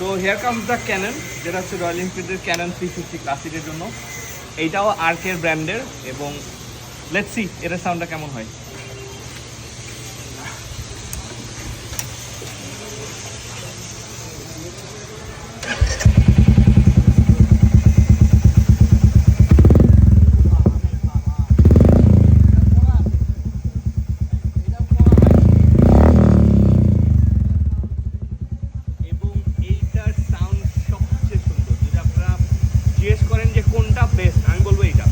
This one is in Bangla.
So here comes the canon, যেটা হচ্ছে রয়্যাল এনফিল্ডের ক্যানন 350 ক্লাসিকের জন্য। এইটাও আর্কের ব্র্যান্ডের, এবং লেটস সি এর সাউন্ডটা কেমন হয়। এবং এইটার সাউন্ড সবচেয়ে সুন্দর। যদি আপনারা জিজ্ঞেস করেন যে কোনটা বেস্ট, আমি বলবো এইটা।